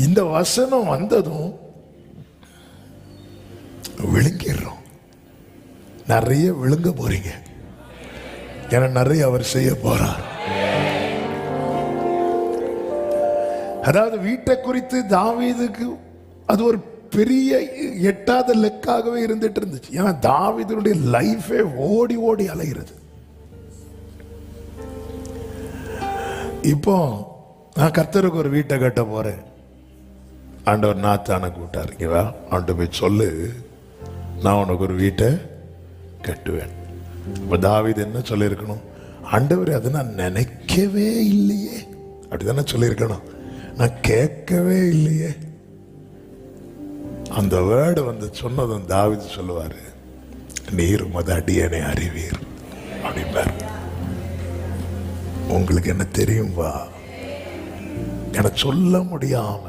இந்த வசனம் வந்ததும் விழுங்கிடுறோம். நிறைய விழுங்க போறீங்க. ஏன்னா நிறைய அவர் செய்ய போறார். அதாவது வீட்டை குறித்து தாவீதுக்கு அது ஒரு பெரிய எட்டாத லெக்காகவே இருந்துட்டு இருந்துச்சு. ஏன்னா தாவீதுடைய லைஃபே ஓடி ஓடி அலைகிறது. இப்போ நான் கர்த்தருக்கு ஒரு வீட்டை கட்ட போறேன். ஆண்டவர் நாத்தான கூட்டார், இங்க வா, அவன்கிட்ட போய் சொல்லு, நான் உனக்கு ஒரு வீட்டை கட்டுவேன். இப்போ தாவீது என்ன சொல்லியிருக்கணும்? ஆண்டவர் அதை நான் நினைக்கவே இல்லையே அப்படிதானே சொல்லியிருக்கணும். நான் கேட்கவே இல்லையே. அந்த வேர்டு வந்து சொன்னதும் தாவீது சொல்லுவாரு, நீர் உமது அடியனை அறிவீர் அப்படிம்பார். உங்களுக்கு என்ன தெரியும்பா? எனக்கு சொல்ல முடியாம